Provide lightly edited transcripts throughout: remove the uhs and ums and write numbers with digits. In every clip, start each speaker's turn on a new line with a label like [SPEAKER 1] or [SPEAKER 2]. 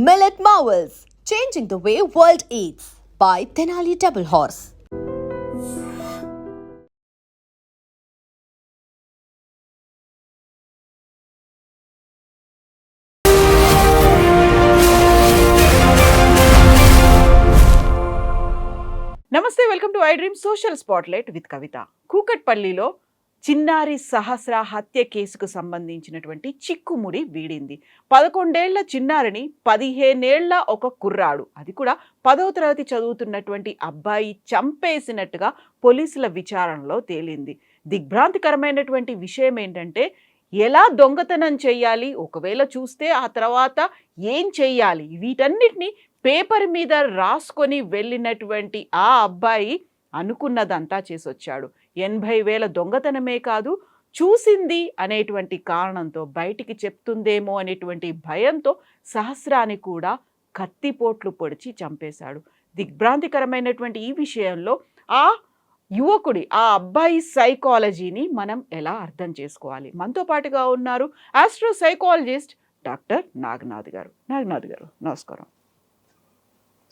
[SPEAKER 1] Millet Marvels, changing the way world eats by Tenali Double Horse.
[SPEAKER 2] నమస్తే, welcome to I dream social spotlight with Kavitha. కూకట్పల్లిలో చిన్నారి సహస్ర హత్య కేసుకు సంబంధించినటువంటి చిక్కుముడి వీడింది. 11 ఏళ్ల చిన్నారిని 15 ఏళ్ల ఒక కుర్రాడు, అది కూడా 10వ తరగతి చదువుతున్నటువంటి అబ్బాయి చంపేసినట్టుగా పోలీసుల విచారణలో తేలింది. దిగ్భ్రాంతికరమైనటువంటి విషయం ఏంటంటే, ఎలా దొంగతనం చేయాలి, ఒకవేళ చూస్తే ఆ తర్వాత ఏం చెయ్యాలి, వీటన్నిటిని పేపర్ మీద రాసుకొని వెళ్ళినటువంటి ఆ అబ్బాయి అనుకున్నదంతా చేసొచ్చాడు. 80,000 దొంగతనమే కాదు, చూసింది అనేటువంటి కారణంతో, బయటికి చెప్తుందేమో అనేటువంటి భయంతో సహస్రాన్ని కూడా కత్తిపోట్లు పొడిచి చంపేశాడు. దిగ్భ్రాంతికరమైనటువంటి ఈ విషయంలో ఆ యువకుడి, ఆ అబ్బాయి సైకాలజీని మనం ఎలా అర్థం చేసుకోవాలి? మనతో పాటుగా ఉన్నారు ఆస్ట్రో సైకాలజిస్ట్ డాక్టర్ నాగనాథ్ గారు. నాగనాథ్ గారు నమస్కారం.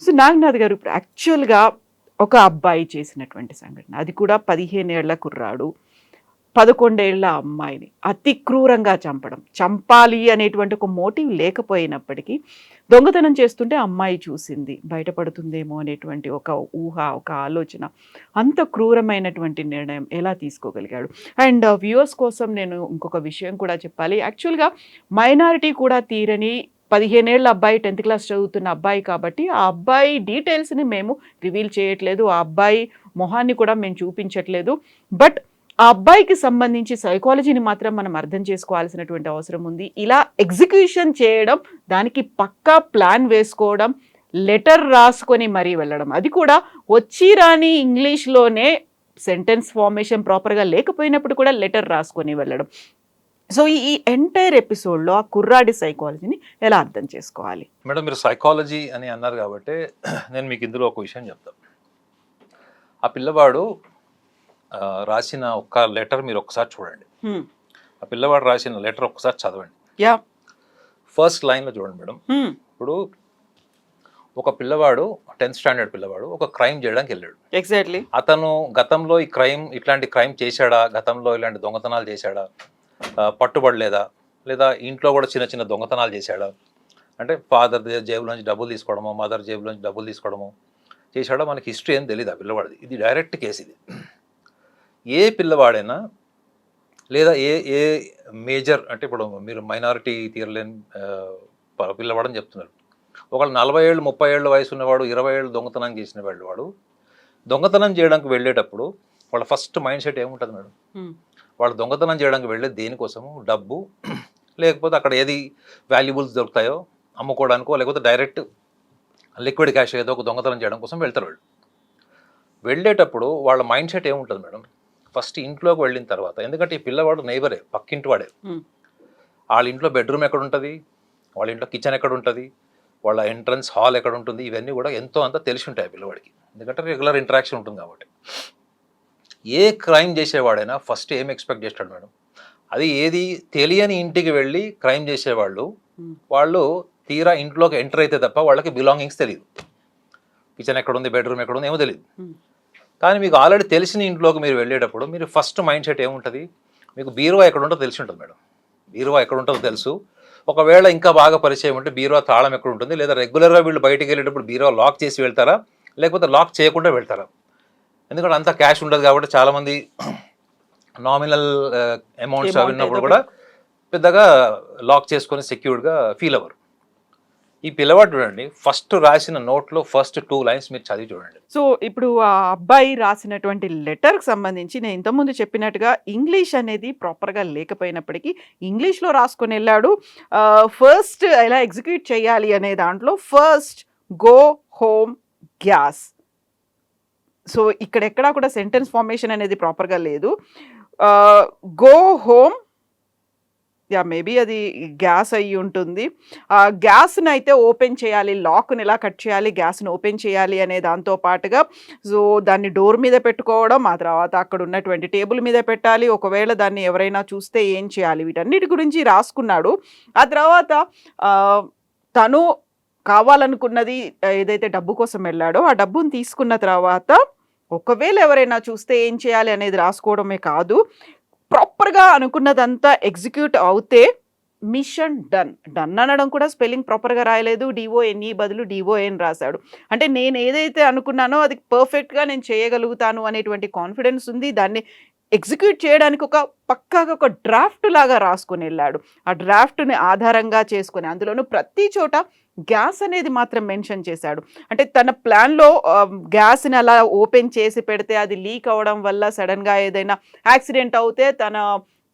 [SPEAKER 2] సో నాగనాథ్ గారు, ఇప్పుడు యాక్చువల్గా ఒక అబ్బాయి చేసినటువంటి సంఘటన, అది కూడా 15 ఏళ్ల కుర్రాడు 11 ఏళ్ల అమ్మాయిని అతి క్రూరంగా చంపాలి అనేటువంటి ఒక మోటివ్ లేకపోయినప్పటికీ దొంగతనం చేస్తుంటే అమ్మాయి చూసింది, బయటపడుతుందేమో అనేటువంటి ఒక ఊహ, ఒక ఆలోచన, అంత క్రూరమైనటువంటి నిర్ణయం ఎలా తీసుకోగలిగాడు? అండ్ వ్యూవర్స్ కోసం నేను ఇంకొక విషయం కూడా చెప్పాలి. యాక్చువల్గా మైనారిటీ కూడా తీరని 15 ఏళ్ల అబ్బాయి, 10th క్లాస్ చదువుతున్న అబ్బాయి కాబట్టి ఆ అబ్బాయి డీటెయిల్స్ని మేము రివీల్ చేయట్లేదు, ఆ అబ్బాయి మొహాన్ని కూడా మేము చూపించట్లేదు. బట్ ఆ అబ్బాయికి సంబంధించి సైకాలజీని మాత్రం మనం అర్థం చేసుకోవాల్సినటువంటి అవసరం ఉంది. ఇలా ఎగ్జిక్యూషన్ చేయడం, దానికి పక్కా ప్లాన్ వేసుకోవడం, లెటర్ రాసుకొని మరీ వెళ్ళడం, అది కూడా వచ్చి రాని ఇంగ్లీష్లోనే, సెంటెన్స్ ఫార్మేషన్ ప్రాపర్గా లేకపోయినప్పుడు కూడా లెటర్ రాసుకొని వెళ్ళడం. సో ఈ ఎంటైర్ ఎపిసోడ్లో ఆ కుర్రాడి సైకాలజీని ఎలా అర్థం చేసుకోవాలి?
[SPEAKER 3] మేడం, మీరు సైకాలజీ అని అన్నారు కాబట్టి నేను మీకు ఇందులో ఒక విషయం చెప్తాను. ఆ పిల్లవాడు రాసిన ఒక లెటర్ మీరు ఒకసారి చూడండి. ఆ పిల్లవాడు రాసిన లెటర్ ఒకసారి చదవండి. ఫస్ట్ లైన్లో చూడండి మేడం. ఇప్పుడు ఒక పిల్లవాడు 10th స్టాండర్డ్ పిల్లవాడు ఒక క్రైమ్ చేయడానికి వెళ్ళాడు.
[SPEAKER 2] ఎగ్జాక్ట్లీ.
[SPEAKER 3] అతను గతంలో ఇట్లాంటి క్రైమ్ చేశాడా, గతంలో ఇలాంటి దొంగతనాలు చేశాడా, పట్టుబడలేదా, లేదా ఇంట్లో కూడా చిన్న చిన్న దొంగతనాలు చేశాడా, అంటే ఫాదర్ జేబులోంచి డబ్బులు తీసుకోవడమో, మదర్ జేబులోంచి డబ్బులు తీసుకోవడమో చేశాడో మనకి హిస్టరీ ఏం తెలియదు ఆ పిల్లవాడిది. ఇది డైరెక్ట్ కేసు. ఇది ఏ పిల్లవాడైనా, లేదా ఏ మేజర్, అంటే ఇప్పుడు మీరు మైనారిటీ తీరలేని పిల్లవాడని చెప్తున్నారు. ఒకళ్ళు 40 ఏళ్ళు 30 ఏళ్ళ వయసు ఉన్నవాడు 20 ఏళ్ళు దొంగతనం చేసిన వాడు దొంగతనం చేయడానికి వెళ్ళేటప్పుడు వాళ్ళ ఫస్ట్ మైండ్ సెట్ ఏముంటుంది మేడం? వాళ్ళు దొంగతనం చేయడానికి వెళ్ళేది దేనికోసము? డబ్బు, లేకపోతే అక్కడ ఏది వాల్యుబుల్స్ దొరుకుతాయో అమ్ముకోవడానికో, లేకపోతే డైరెక్ట్ లిక్విడ్ క్యాష్ ఏదో ఒక దొంగతనం చేయడం కోసం వెళ్తారు. వాళ్ళు వెళ్ళేటప్పుడు వాళ్ళ మైండ్ సెట్ ఏముంటుంది మేడం? ఫస్ట్ ఇంట్లోకి వెళ్ళిన తర్వాత, ఎందుకంటే ఈ పిల్లవాడు నైబరే, పక్కింటి వాడే, వాళ్ళ ఇంట్లో బెడ్రూమ్ ఎక్కడ ఉంటుంది, వాళ్ళ ఇంట్లో కిచెన్ ఎక్కడ ఉంటుంది, వాళ్ళ ఎంట్రన్స్ హాల్ ఎక్కడ ఉంటుంది, ఇవన్నీ కూడా ఎంతో అంత తెలిసి ఉంటాయి ఆ పిల్లవాడికి, ఎందుకంటే రెగ్యులర్ ఇంటరాక్షన్ ఉంటుంది కాబట్టి. ఏ క్రైమ్ చేసేవాడైనా ఫస్ట్ ఏం ఎక్స్పెక్ట్ చేస్తాడు మేడం? అది ఏది తెలియని ఇంటికి వెళ్ళి క్రైమ్ చేసేవాళ్ళు, వాళ్ళు తీరా ఇంట్లోకి ఎంటర్ అయితే తప్ప వాళ్ళకి బిలాంగింగ్స్ తెలియదు. కిచెన్ ఎక్కడుంది, బెడ్రూమ్ ఎక్కడుంది ఏమో తెలియదు. కానీ మీకు ఆల్రెడీ తెలిసిన ఇంట్లోకి మీరు వెళ్ళేటప్పుడు మీరు ఫస్ట్ మైండ్ సెట్ ఏముంటుంది? మీకు బీరువా ఎక్కడ ఉంటుందో తెలిసి ఉంటుంది మేడం. బీరువా ఎక్కడ ఉంటుందో తెలుసు. ఒకవేళ ఇంకా బాగా పరిచయం ఉంటే బీరువా తాళం ఎక్కడ ఉంటుంది, లేదా రెగ్యులర్గా వీళ్ళు బయటికి వెళ్ళేటప్పుడు బీరువా లాక్ చేసి వెళ్తారా, లేకపోతే లాక్ చేయకుండా వెళ్తారా? ఎందుకంటే అంత క్యాష్ ఉండదు కాబట్టి చాలామంది నామినల్ అమౌంట్స్ విన్నప్పుడు కూడా పెద్దగా లాక్ చేసుకొని సెక్యూర్డ్గా ఫీల్ అవ్వరు. ఈ పిల్లవాడు చూడండి, ఫస్ట్ రాసిన నోట్లో ఫస్ట్ 2 లైన్స్ మీరు చదివి చూడండి.
[SPEAKER 2] సో ఇప్పుడు ఆ అబ్బాయి రాసినటువంటి లెటర్కి సంబంధించి నేను ఇంతకుముందు చెప్పినట్టుగా ఇంగ్లీష్ అనేది ప్రాపర్గా లేకపోయినప్పటికీ ఇంగ్లీష్లో రాసుకొని వెళ్ళాడు. ఫస్ట్ ఎలా ఎగ్జిక్యూట్ చేయాలి అనే దాంట్లో first go home gas. So ఇక్కడెక్కడా కూడా సెంటెన్స్ ఫార్మేషన్ అనేది ప్రాపర్గా లేదు. గో హోమ్, మేబీ అది గ్యాస్ అయ్యి ఉంటుంది. ఆ గ్యాస్ని అయితే ఓపెన్ చేయాలి, లాక్ని ఎలా కట్ చేయాలి, గ్యాస్ని ఓపెన్ చేయాలి అనే దాంతో పాటుగా సో దాన్ని డోర్ మీద పెట్టుకోవడం, ఆ తర్వాత అక్కడ ఉన్నటువంటి టేబుల్ మీద పెట్టాలి, ఒకవేళ దాన్ని ఎవరైనా చూస్తే ఏం చేయాలి, వీటన్నిటి గురించి రాసుకున్నాడు. ఆ తర్వాత తను కావాలనుకున్నది ఏదైతే డబ్బు కోసం వెళ్ళాడో ఆ డబ్బును తీసుకున్న తర్వాత ఒకవేళ ఎవరైనా చూస్తే ఏం చేయాలి అనేది రాసుకోవడమే కాదు, ప్రాపర్గా అనుకున్నదంతా ఎగ్జిక్యూట్ అవుతే మిషన్ డన్. డన్ అనడం కూడా స్పెల్లింగ్ ప్రాపర్గా రాయలేదు, డిఓఎన్ఈ బదులు డిఓఎన్ రాశాడు. అంటే నేను ఏదైతే అనుకున్నానో అది పర్ఫెక్ట్గా నేను చేయగలుగుతాను అనేటువంటి కాన్ఫిడెన్స్ ఉంది. దాన్ని ఎగ్జిక్యూట్ చేయడానికి ఒక పక్కాగా ఒక డ్రాఫ్ట్ లాగా రాసుకొని వెళ్ళాడు. ఆ డ్రాఫ్ట్ని ఆధారంగా చేసుకొని అందులోనూ ప్రతి చోట గ్యాస్ అనేది మాత్రం మెన్షన్ చేశాడు. అంటే తన ప్లాన్లో గ్యాస్ని అలా ఓపెన్ చేసి పెడితే అది లీక్ అవ్వడం వల్ల సడన్గా ఏదైనా యాక్సిడెంట్ అవుతే తన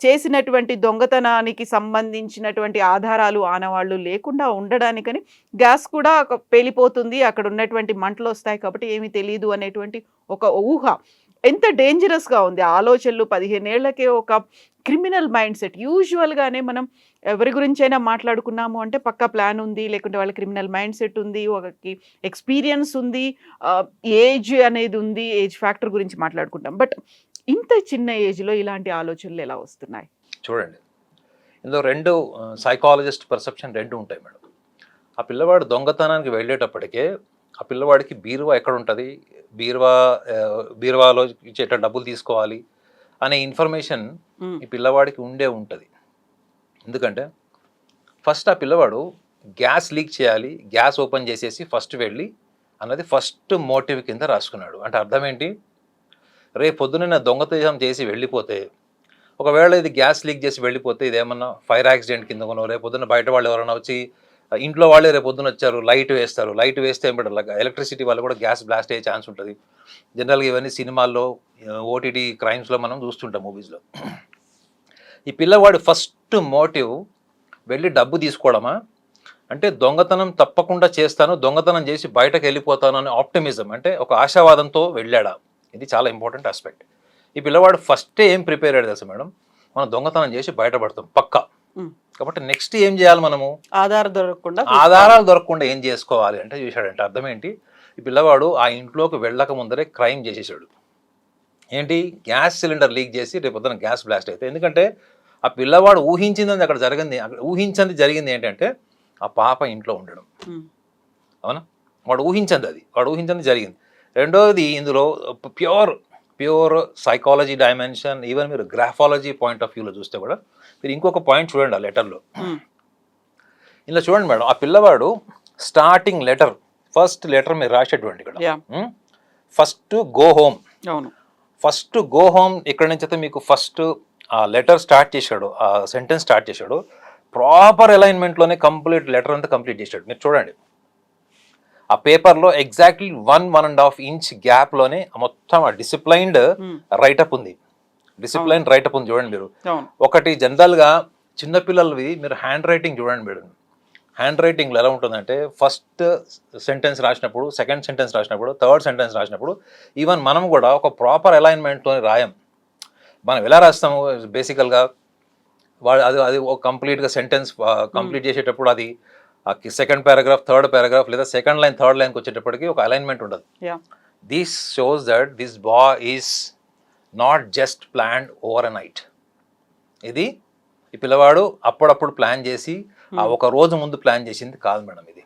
[SPEAKER 2] చేసినటువంటి దొంగతనానికి సంబంధించినటువంటి ఆధారాలు ఆనవాళ్ళు లేకుండా ఉండడానికని గ్యాస్ కూడా పేలిపోతుంది, అక్కడ ఉన్నటువంటి మంటలు వస్తాయి కాబట్టి ఏమీ తెలియదు అనేటువంటి ఒక ఊహ. ఎంత డేంజరస్గా ఉంది ఆలోచనలు. 15 ఏళ్లకే ఒక క్రిమినల్ మైండ్ సెట్. యూజువల్గానే మనం ఎవరి గురించైనా మాట్లాడుకున్నాము అంటే పక్కా ప్లాన్ ఉంది, లేకుంటే వాళ్ళ క్రిమినల్ మైండ్ సెట్ ఉంది, ఒకకి ఎక్స్పీరియన్స్ ఉంది, ఏజ్ అనేది ఉంది, ఏజ్ ఫ్యాక్టర్ గురించి మాట్లాడుకుంటాం. బట్ ఇంత చిన్న ఏజ్లో ఇలాంటి ఆలోచనలు ఎలా వస్తున్నాయి?
[SPEAKER 3] చూడండి, ఇందులో రెండు సైకాలజిస్ట్ పర్సెప్షన్ రెండు ఉంటాయి మేడం. ఆ పిల్లవాడు దొంగతనానికి వెళ్ళేటప్పటికే ఆ పిల్లవాడికి బీరువా ఎక్కడ ఉంటుంది, బీరువాలో ఇచ్చేట డబ్బులు తీసుకోవాలి అనే ఇన్ఫర్మేషన్ ఈ పిల్లవాడికి ఉంటుంది. ఎందుకంటే ఫస్ట్ ఆ పిల్లవాడు గ్యాస్ లీక్ చేయాలి, గ్యాస్ ఓపెన్ చేసేసి ఫస్ట్ వెళ్ళి అన్నది ఫస్ట్ మోటివ్ కింద రాసుకున్నాడు. అంటే అర్థం ఏంటి, రేపు పొద్దున దొంగతనం చేసి వెళ్ళిపోతే, ఒకవేళ ఇది గ్యాస్ లీక్ చేసి వెళ్ళిపోతే ఇదేమన్నా ఫైర్ యాక్సిడెంట్ కింద రేపు పొద్దున్న బయట వాళ్ళు ఎవరైనా వచ్చి ఇంట్లో వాళ్ళే రేపు పొద్దున వచ్చారు లైట్ వేస్తారు, లైట్ వేస్తే ఎలక్ట్రిసిటీ వాళ్ళు కూడా గ్యాస్ బ్లాస్ట్ అయ్యే ఛాన్స్ ఉంటుంది. జనరల్గా ఇవన్నీ సినిమాల్లో ఓటీటీ క్రైమ్స్లో మనం చూస్తుంటాం, మూవీస్లో. ఈ పిల్లవాడు ఫస్ట్ మోటివ్ వెళ్ళి డబ్బు తీసుకోవడమా, అంటే దొంగతనం తప్పకుండా చేస్తాను, దొంగతనం చేసి బయటకు వెళ్ళిపోతాను అనే ఆప్టిమిజం, అంటే ఒక ఆశావాదంతో వెళ్ళాడా? ఇది చాలా ఇంపార్టెంట్ ఆస్పెక్ట్. ఈ పిల్లవాడు ఫస్టే ఏం ప్రిపేర్ అయ్యాడు తెలుసా మేడం, మనం దొంగతనం చేసి బయటపడతాం పక్కా. కాబట్టి నెక్స్ట్ ఏం చేయాలి మనము, ఆధారాలు దొరకకుండా ఏం చేసుకోవాలి అంటే చూశాడంటే అర్థం ఏంటి, ఈ పిల్లవాడు ఆ ఇంట్లోకి వెళ్ళక ముందరే క్రైమ్ చేసేసాడు. ఏంటి, గ్యాస్ సిలిండర్ లీక్ చేసి రేపు పొద్దున గ్యాస్ బ్లాస్ట్ అయితే. ఎందుకంటే ఆ పిల్లవాడు ఊహించింది అక్కడ జరిగింది ఏంటంటే ఆ పాప ఇంట్లో ఉండడం. అవునా, వాడు ఊహించింది జరిగింది. రెండోది ఇందులో ప్యూర్ సైకాలజీ డైమెన్షన్, ఈవెన్ మీరు గ్రాఫాలజీ పాయింట్ ఆఫ్ వ్యూలో చూస్తే కూడా మీరు ఇంకొక పాయింట్ చూడండి ఆ లెటర్లో. ఇలా చూడండి మేడం, ఆ పిల్లవాడు స్టార్టింగ్ లెటర్, ఫస్ట్ లెటర్ మీరు రాసేటువంటి ఇక్కడ first go home. First go home ఇక్కడ నుంచి అయితే మీకు ఫస్ట్ ఆ లెటర్ స్టార్ట్ చేశాడు, ఆ సెంటెన్స్ స్టార్ట్ చేశాడు. ప్రాపర్ అలైన్మెంట్లోనే కంప్లీట్ లెటర్ అంతా కంప్లీట్ చేశాడు. మీరు చూడండి ఆ పేపర్లో ఎగ్జాక్ట్లీ 1.5 ఇంచ్ గ్యాప్లోనే మొత్తం ఆ డిసిప్లైన్డ్ రైటప్ ఉంది. చూడండి మీరు. ఒకటి జనరల్గా చిన్నపిల్లలవి మీరు హ్యాండ్ రైటింగ్ చూడండి మేడం. హ్యాండ్ రైటింగ్లో ఎలా ఉంటుందంటే ఫస్ట్ సెంటెన్స్ రాసినప్పుడు, సెకండ్ సెంటెన్స్ రాసినప్పుడు, థర్డ్ సెంటెన్స్ రాసినప్పుడు ఈవెన్ మనం కూడా ఒక ప్రాపర్ అలైన్మెంట్తో రాయం. మనం ఎలా రాస్తాము బేసికల్గా, అది ఒక కంప్లీట్గా సెంటెన్స్ కంప్లీట్ చేసేటప్పుడు అది సెకండ్ పారాగ్రాఫ్, థర్డ్ పారాగ్రాఫ్ లేదా సెకండ్ లైన్, థర్డ్ లైన్కి వచ్చేటప్పటికి ఒక అలైన్మెంట్ ఉండదు. This shows that this boy is not just planned over a night. ఇది ఈ పిల్లవాడు అప్పుడప్పుడు ప్లాన్ చేసి ఆ ఒక రోజు ముందు ప్లాన్ చేసింది కాదు మేడం. ఇది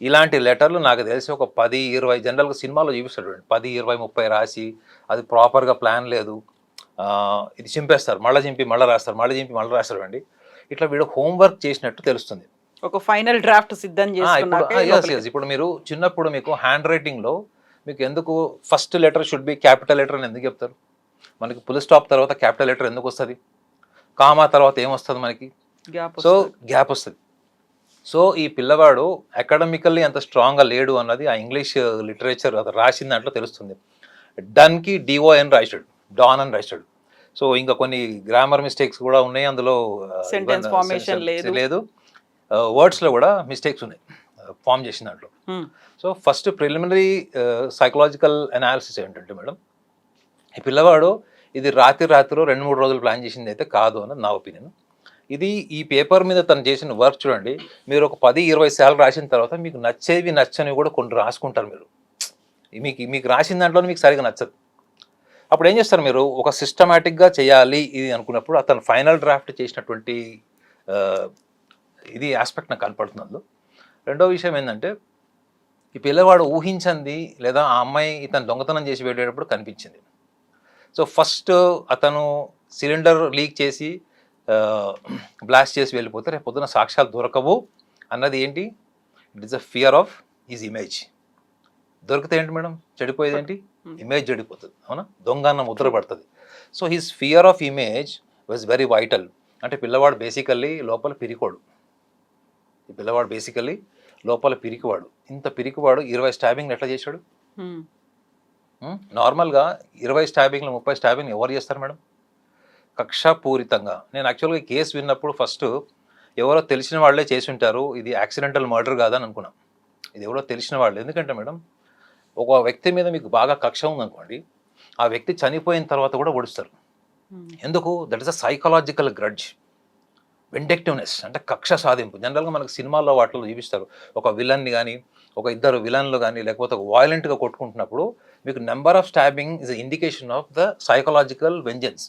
[SPEAKER 3] ఇలాంటి లెటర్లు నాకు తెలిసి ఒక 10-20 జనరల్గా సినిమాలో చూపిస్తాడు, 10-20-30 రాసి అది ప్రాపర్గా ప్లాన్ లేదు, ఇది చింపేస్తారు, మళ్ళీ చింపి మళ్ళీ రాస్తారు అండి. ఇట్లా వీడు హోంవర్క్ చేసినట్టు తెలుస్తుంది.
[SPEAKER 2] ఒక ఫైనల్ డ్రాఫ్ట్ సిద్ధం చేసుకున్నాక.
[SPEAKER 3] ఇప్పుడు మీరు చిన్నప్పుడు మీకు హ్యాండ్ రైటింగ్లో మీకు ఎందుకు first letter should be capital letter అని ఎందుకు చెప్తారు? మనకి ఫుల్ స్టాప్ తర్వాత క్యాపిటల్ లెటర్ ఎందుకు వస్తుంది? కామా తర్వాత ఏమొస్తుంది మనకి? గ్యాప్ వస్తుంది. సో ఈ పిల్లవాడు అకాడమికల్లీ అంత స్ట్రాంగ్గా లేడు అన్నది ఆ ఇంగ్లీష్ లిటరేచర్ అది రాసిన దాంట్లో తెలుస్తుంది. డన్కి డిఓఎన్ రాశాడు, డాన్ అని రాశాడు. సో ఇంకా కొన్ని గ్రామర్ మిస్టేక్స్ కూడా ఉన్నాయి అందులో,
[SPEAKER 2] సెంటెన్స్ ఫార్మేషన్ లేదు,
[SPEAKER 3] వర్డ్స్లో కూడా మిస్టేక్స్ ఉన్నాయి ఫామ్ చేసిన దాంట్లో. So first preliminary psychological analysis ఏంటంటే మేడం, ఈ పిల్లవాడు ఇది రాత్రి 2-3 రోజులు ప్లాన్ చేసింది అయితే కాదు అన్నది నా ఒపీనియన్. ఇది ఈ పేపర్ మీద తను చేసిన వర్క్ చూడండి, మీరు ఒక 10-20 సార్లు రాసిన తర్వాత మీకు నచ్చనివి కూడా కొన్ని రాసుకుంటారు మీరు. మీకు రాసిన దాంట్లో మీకు సరిగా నచ్చదు. అప్పుడు ఏం చేస్తారు మీరు, ఒక సిస్టమేటిక్గా చేయాలి ఇది అనుకున్నప్పుడు అతను ఫైనల్ డ్రాఫ్ట్ చేసినటువంటి ఇది ఆస్పెక్ట్ నాకు కనపడుతుంది. రెండో విషయం ఏంటంటే ఈ పిల్లవాడు ఊహించింది లేదా ఆ అమ్మాయి ఇతను దొంగతనం చేసి వెళ్ళేటప్పుడు కనిపించింది. సో ఫస్ట్ అతను సిలిండర్ లీక్ చేసి బ్లాస్ట్ చేసి వెళ్ళిపోతే రేపు పొద్దున సాక్ష్యాలు దొరకవు అన్నది ఏంటి? It is a fear of his image. దొరికితే ఏంటి మేడం? చెడిపోయేది ఏంటి? ఇమేజ్ చెడిపోతుంది, అవునా? దొంగ అన్న ముద్ర పడుతుంది. So his fear of image was very vital. అంటే పిల్లవాడు బేసికల్లీ లోపల పిరికోడు. ఈ పిల్లవాడు బేసికల్లీ లోపల పిరికివాడు. ఇంత పిరికివాడు 20 స్టాబింగ్లు ఎట్లా చేశాడు? నార్మల్గా 20 స్టాబింగ్లు 30 స్టాబింగ్లు ఎవరు చేస్తారు మేడం? కక్షాపూరితంగా. నేను యాక్చువల్గా కేసు విన్నప్పుడు ఫస్ట్ ఎవరో తెలిసిన వాళ్ళే చేసి ఉంటారు, ఇది యాక్సిడెంటల్ మర్డర్ కాదని అనుకున్నాం. ఇది ఎవరో తెలిసిన వాళ్ళు. ఎందుకంటే మేడం, ఒక వ్యక్తి మీద మీకు బాగా కక్ష ఉందనుకోండి, ఆ వ్యక్తి చనిపోయిన తర్వాత కూడా ఓడిస్తారు. ఎందుకు? That is a psychological grudge, vindictiveness, అంటే కక్ష సాధింపు. జనరల్గా మనకు సినిమాల్లో వాటిలో చూపిస్తారు, ఒక విలన్ని కానీ ఒక ఇద్దరు విలన్లు కానీ లేకపోతే ఒక వాయిలెంట్గా కొట్టుకుంటున్నప్పుడు మీకు number of stabbing is indication of the psychological vengeance.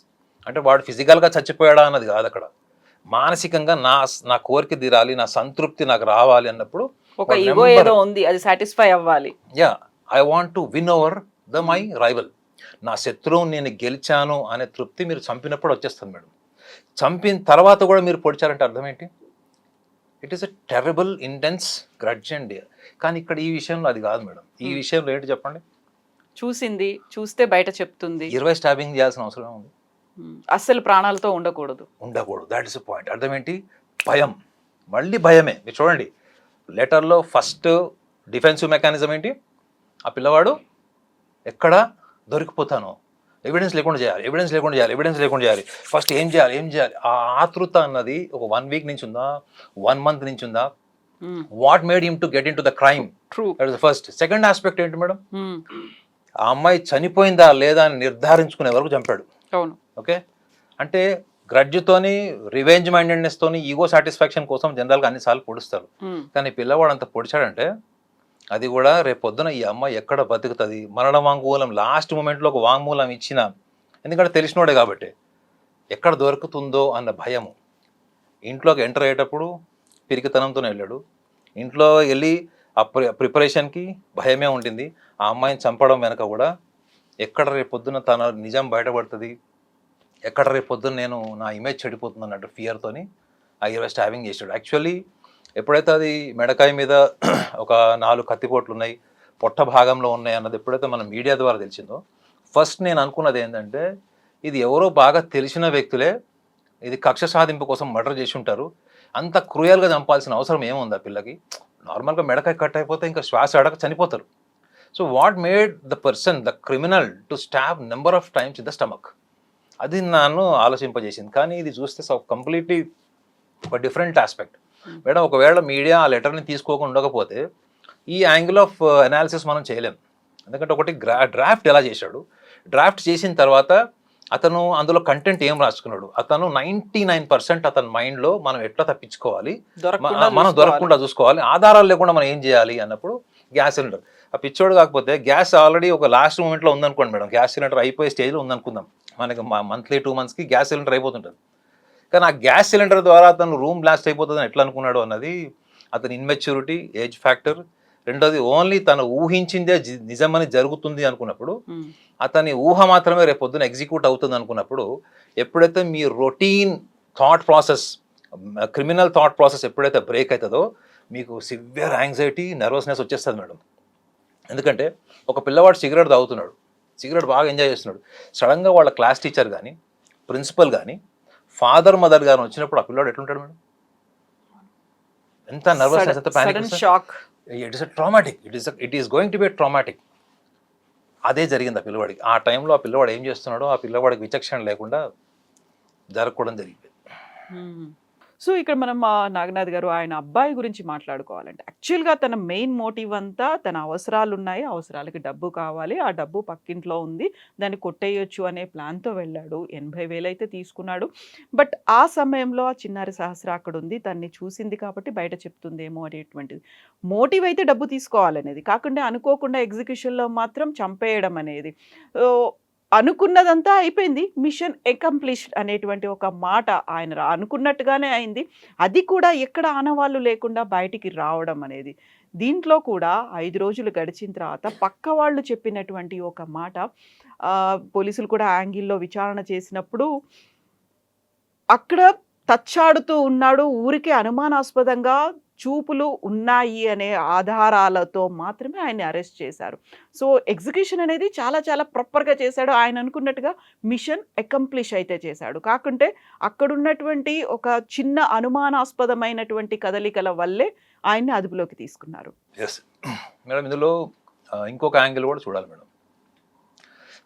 [SPEAKER 3] అంటే వాడు ఫిజికల్గా చచ్చిపోయాడా అన్నది కాదు అక్కడ, మానసికంగా నా కోరిక తీరాలి, నా సంతృప్తి నాకు రావాలి అన్నప్పుడు
[SPEAKER 2] ఒక ఈగో ఏదో ఉంది, అది సాటిస్ఫై అవ్వాలి.
[SPEAKER 3] Yeah, I want to win over the my rival. నా శత్రువుని నేను గెలిచాను అనే తృప్తి మీరు చంపినప్పుడు వచ్చేస్తుంది మేడం. చంపిన తర్వాత కూడా మీరు పొడిచారంటే అర్థం ఏంటి? It is a terrible intense grudge అండి. కానీ ఇక్కడ ఈ విషయంలో అది కాదు మేడం. ఈ విషయంలో ఏంటి చెప్పండి?
[SPEAKER 2] చూస్తే బయట చెప్తుంది.
[SPEAKER 3] 20 స్టాబింగ్ చేయాల్సిన అవసరం ఉంది?
[SPEAKER 2] అస్సలు ప్రాణాలతో ఉండకూడదు.
[SPEAKER 3] That is point. అర్థం ఏంటి? భయం. మళ్ళీ భయమే. మీరు చూడండి, లెటర్లో ఫస్ట్ డిఫెన్సివ్ మెకానిజం ఏంటి? ఆ పిల్లవాడు ఎక్కడ దొరికిపోతానో ఎవిడెన్స్ లేకుండా చేయాలి. ఫస్ట్ ఏం చేయాలి. ఆ ఆతృత అన్నది ఒక 1 వీక్ నుంచి ఉందా, 1 మంత్ నుంచి ఉందా? What made him to get in to the crime? That is first. Second aspect ఏంటి మేడం? ఆ అమ్మాయి చనిపోయిందా లేదా అని నిర్ధారించుకునే వరకు చంపాడు. ఓకే, అంటే గ్రడ్జ్తోని, రివెంజ్ మైండెడ్నెస్ తోని, ఈగో సాటిస్ఫాక్షన్ కోసం జనరల్గా అన్నిసార్లు పొడుస్తారు. కానీ పిల్లవాడు అంత పొడిచాడంటే అది కూడా రేపు పొద్దున ఈ అమ్మాయి ఎక్కడ బతుకుతుంది, మరణ వాంగ్మూలం లాస్ట్ మూమెంట్లో ఒక వాంగ్మూలం ఇచ్చిన, ఎందుకంటే తెలిసినోడే కాబట్టి, ఎక్కడ దొరుకుతుందో అన్న భయము. ఇంట్లోకి ఎంటర్ అయ్యేటప్పుడు పిరికితనంతోనే వెళ్ళాడు. ఇంట్లో వెళ్ళి ఆ ప్రిపరేషన్కి భయమే ఉండింది. ఆ అమ్మాయిని చంపడం వెనక కూడా ఎక్కడ రేపు పొద్దున తన నిజం బయటపడుతుంది, ఎక్కడ రేపు పొద్దున నేను నా ఇమేజ్ చెడిపోతుంది అన్నట్టు ఫియర్తోని ఆ 20 స్టాబింగ్ చేసాడు. యాక్చువల్లీ ఎప్పుడైతే అది మెడకాయ మీద ఒక 4 కత్తిపోట్లు ఉన్నాయి, పొట్ట భాగంలో ఉన్నాయి అన్నది ఎప్పుడైతే మనం మీడియా ద్వారా తెలిసిందో, ఫస్ట్ నేను అనుకున్నది ఏంటంటే ఇది ఎవరో బాగా తెలిసిన వ్యక్తులే ఇది కక్ష సాధింపు కోసం మర్డర్ చేసి ఉంటారు, అంత క్రూయల్గా చంపాల్సిన అవసరం ఏముంది ఆ పిల్లకి? నార్మల్గా మెడకాయ కట్ అయిపోతే ఇంకా శ్వాస అడక చనిపోతారు. So what made the person, the criminal, to stab number of times in the stomach? అది నన్ను ఆలోచింపజేసింది. కానీ ఇది చూస్తే కంప్లీట్లీ ఒక డిఫరెంట్ ఆస్పెక్ట్ మేడం. ఒకవేళ మీడియా ఆ లెటర్ని తీసుకోకుండా ఉండకపోతే ఈ యాంగిల్ ఆఫ్ అనాలిసిస్ మనం చేయలేం. ఎందుకంటే ఒకటి డ్రాఫ్ట్ ఎలా చేశాడు, డ్రాఫ్ట్ చేసిన తర్వాత అతను అందులో కంటెంట్ ఏం రాసుకున్నాడు, అతను 99% అతని మైండ్లో మనం ఎట్లా తప్పించుకోవాలి, మనం దొరకకుండా చూసుకోవాలి, ఆధారాలు లేకుండా మనం ఏం చేయాలి అన్నప్పుడు గ్యాస్ సిలిండర్. ఆ పిచ్చోడు కాకపోతే గ్యాస్ ఆల్రెడీ ఒక లాస్ట్ మూమెంట్లో ఉందనుకోండి మేడం, గ్యాస్ సిలిండర్ అయిపోయే స్టేజ్లో ఉందనుకుందాం, మనకి మంత్లీ 2 monthsకి గ్యాస్ సిలిండర్ అయిపోతుంటుంది. కానీ ఆ గ్యాస్ సిలిండర్ ద్వారా అతను రూమ్ బ్లాస్ట్ అయిపోతుందని ఎట్లా అనుకున్నాడు అన్నది అతని ఇన్మెచ్యూరిటీ, ఏజ్ ఫ్యాక్టర్. రెండోది ఓన్లీ తను ఊహించిందే నిజమని జరుగుతుంది అనుకున్నప్పుడు, అతని ఊహ మాత్రమే రేపు పొద్దున ఎగ్జిక్యూట్ అవుతుంది అనుకున్నప్పుడు, ఎప్పుడైతే మీ routine thought process, criminal thought process ఎప్పుడైతే బ్రేక్ అవుతుందో మీకు సివియర్ యాంగ్జైటీ, నర్వస్నెస్ వచ్చేస్తుంది మేడం. ఎందుకంటే ఒక పిల్లవాడు సిగరెట్ తాగుతున్నాడు, సిగరెట్ బాగా ఎంజాయ్ చేస్తున్నాడు, సడన్గా వాళ్ళ క్లాస్ టీచర్ కానీ, ప్రిన్సిపల్ కానీ, ఫాదర్ మదర్ గారు వచ్చినప్పుడు ఆ పిల్లవాడు ఎట్లుంటాడు మేడం? ఎంత నర్వస్నెస్, ఎంత panic,
[SPEAKER 2] shock.
[SPEAKER 3] It is a traumatic, it is going to be traumatic. అదే జరిగింది ఆ పిల్లవాడికి. ఆ టైంలో ఆ పిల్లవాడు ఏం చేస్తున్నాడో ఆ పిల్లవాడికి విచక్షణ లేకుండా జరగకూడదు జరిగింది.
[SPEAKER 2] సో ఇక్కడ మనం నాగనాథ్ గారు ఆయన అబ్బాయి గురించి మాట్లాడుకోవాలంటే, యాక్చువల్గా తన మెయిన్ మోటివ్ అంతా తన అవసరాలు ఉన్నాయి, అవసరాలకి డబ్బు కావాలి, ఆ డబ్బు పక్కింట్లో ఉంది, దాన్ని కొట్టేయొచ్చు అనే ప్లాన్తో వెళ్ళాడు. 80,000 అయితే తీసుకున్నాడు. బట్ ఆ సమయంలో ఆ చిన్నారి సహస్ర అక్కడ ఉంది, తన్ని చూసింది కాబట్టి బయట చెప్తుందేమో అనేటువంటిది. మోటివ్ అయితే డబ్బు తీసుకోవాలనేది కాకుండా అనుకోకుండా ఎగ్జిక్యూషన్లో మాత్రం చంపేయడం అనేది. అనుకున్నదంతా అయిపోయింది. మిషన్ అకంప్లిష్డ్ అనేటువంటి ఒక మాట ఆయన అనుకున్నట్టుగానే అయింది. అది కూడా ఎక్కడ ఆనవాళ్ళు లేకుండా బయటికి రావడం అనేది. దీంట్లో కూడా 5 రోజులు గడిచిన తర్వాత పక్క వాళ్ళు చెప్పినటువంటి ఒక మాట పోలీసులు కూడా యాంగిల్‌లో విచారణ చేసినప్పుడు అక్కడ తచ్చాడుతూ ఉన్నాడు. ఊరికే అనుమానాస్పదంగా చూపులు ఉన్నాయి అనే ఆధారాలతో మాత్రమే ఆయన్ని అరెస్ట్ చేశారు. సో, ఎగ్జిక్యూషన్ అనేది చాలా చాలా ప్రాపర్‌గా చేశాడు. ఆయన అనుకున్నట్టుగా మిషన్ అకంప్లిష్ అయితే చేశాడు. కాకుంటే అక్కడున్నటువంటి ఒక చిన్న అనుమానాస్పదమైనటువంటి కదలికల వల్లే ఆయన్ని అదుపులోకి తీసుకున్నారు.
[SPEAKER 3] యెస్. మేడం ఇందులో ఇంకొక యాంగిల్ కూడా చూడాలి మేడం.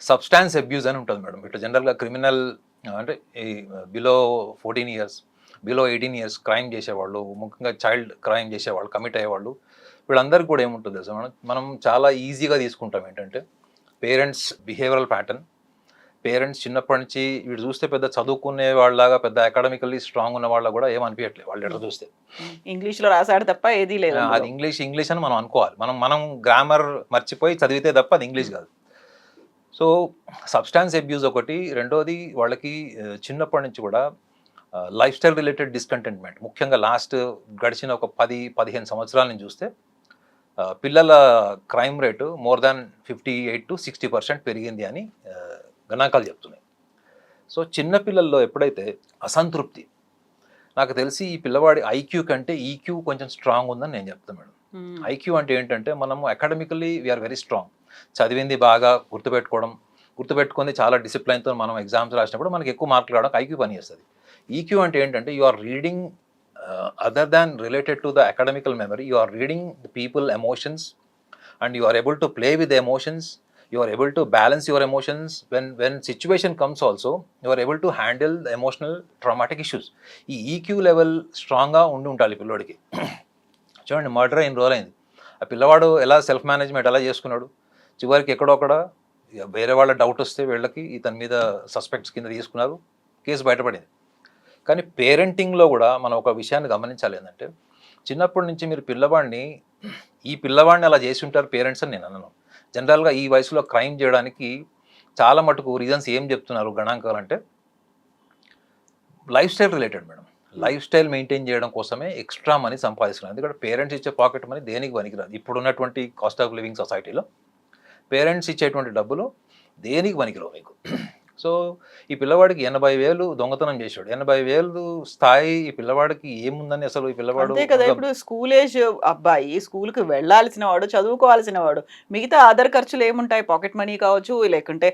[SPEAKER 3] సబ్స్టాన్స్ అబ్యూజ్ అని ఉంటుంది మేడం. ఇట్లా జనరల్‌గా క్రిమినల్ అంటే ఈ below 14 years, below 18 years crime చేసేవాళ్ళు, ముఖ్యంగా చైల్డ్ క్రైమ్ చేసేవాళ్ళు, కమిట్ అయ్యేవాళ్ళు, వీళ్ళందరికీ కూడా ఏముంటుంది తెలుసా మేడం, మనం చాలా ఈజీగా తీసుకుంటాం ఏంటంటే పేరెంట్స్ బిహేవియరల్ ప్యాటర్న్. పేరెంట్స్ చిన్నప్పటి నుంచి వీడు చూస్తే పెద్ద చదువుకునే వాళ్ళలాగా, పెద్ద అకాడమికల్లీ స్ట్రాంగ్ ఉన్న వాళ్ళ కూడా ఏమనిపించట్లేదు వాళ్ళు ఎట్లా చూస్తే.
[SPEAKER 2] ఇంగ్లీష్‌లో రాసాడు తప్ప ఏదీ లేదు
[SPEAKER 3] అది
[SPEAKER 2] అందులో.
[SPEAKER 3] ఇంగ్లీష్ అని మనం అనుకోవాలి. మనం గ్రామర్ మర్చిపోయి చదివితే తప్ప అది ఇంగ్లీష్ కాదు. సో సబ్స్టాన్స్ అబ్యూజ్ ఒకటి. రెండోది వాళ్ళకి చిన్నప్పటి నుంచి కూడా లైఫ్ స్టైల్ రిలేటెడ్ డిస్కంటెంట్మెంట్, ముఖ్యంగా లాస్ట్ గడిచిన ఒక 10-15 సంవత్సరాల నుంచి చూస్తే పిల్లల క్రైమ్ రేటు మోర్ దాన్ 58-60% పెరిగింది అని గణాంకాలు చెప్తున్నాయి. సో చిన్న పిల్లల్లో ఎప్పుడైతే అసంతృప్తి, నాకు తెలిసి ఈ పిల్లవాడి ఐక్యూ కంటే ఈక్యూ కొంచెం స్ట్రాంగ్ ఉందని నేను చెప్తాను మేడం. ఐక్యూ అంటే ఏంటంటే మనము అకాడమికల్లీ వీఆర్ వెరీ స్ట్రాంగ్, చదివింది బాగా గుర్తుపెట్టుకుంది చాలా డిసిప్లైన్తో మనం ఎగ్జామ్స్ రాసినప్పుడు మనకి ఎక్కువ మార్కులు రావడానికి ఐక్యూ పనిచేస్తుంది. ఈక్యూ అంటే ఏంటంటే you are reading other than related to the academical memory, you are reading the people emotions and you are able to play with emotions, you are able to balance your emotions when situation comes also, you are able to handle the emotional traumatic issues. ఈ EQ level స్ట్రాంగ్గా ఉండాలి పిల్లోడికి. చూడండి, murder అయిన రోజులైంది, ఆ పిల్లవాడు ఎలా సెల్ఫ్ మేనేజ్మెంట్ ఎలా చేసుకున్నాడు, చివరికి ఎక్కడొక్కడ వేరే వాళ్ళ డౌట్ వస్తే వీళ్ళకి ఇతని మీద సస్పెక్ట్స్ కింద తీసుకున్నారు, కేసు బయటపడింది. కానీ పేరెంటింగ్లో కూడా మనం ఒక విషయాన్ని గమనించాలి, ఏంటంటే చిన్నప్పటి నుంచి మీరు ఈ పిల్లవాడిని అలా చేసి ఉంటారు పేరెంట్స్ అని నేను అన్నాను. జనరల్గా ఈ వయసులో క్రైమ్ చేయడానికి చాలా మటుకు రీజన్స్ ఏం చెప్తున్నారు గణాంకాలు అంటే life style related madam. Life style maintain చేయడం కోసమే ఎక్స్ట్రా మనీ సంపాదిస్తున్నారు. ఎందుకంటే పేరెంట్స్ ఇచ్చే పాకెట్ మనీ దేనికి పనికిరాదు. ఇప్పుడున్నటువంటి కాస్ట్ ఆఫ్ లివింగ్ సొసైటీలో పేరెంట్స్ ఇచ్చేటువంటి డబ్బులు దేనికి పనికిరావు మీకు. సో ఈ పిల్లవాడికి 80,000 దొంగతనం చేశాడు. 80,000 స్థాయి ఈ పిల్లవాడికి ఏముందని అసలు ఈ పిల్లవాడు.
[SPEAKER 2] అంతే కదా, ఇప్పుడు స్కూల్ ఏజ్ అబ్బాయి, స్కూల్కి వెళ్ళాల్సిన వాడు, చదువుకోవాల్సిన వాడు, మిగతా అదర్ ఖర్చులు ఏముంటాయి, పాకెట్ మనీ కావచ్చు, లేకుంటే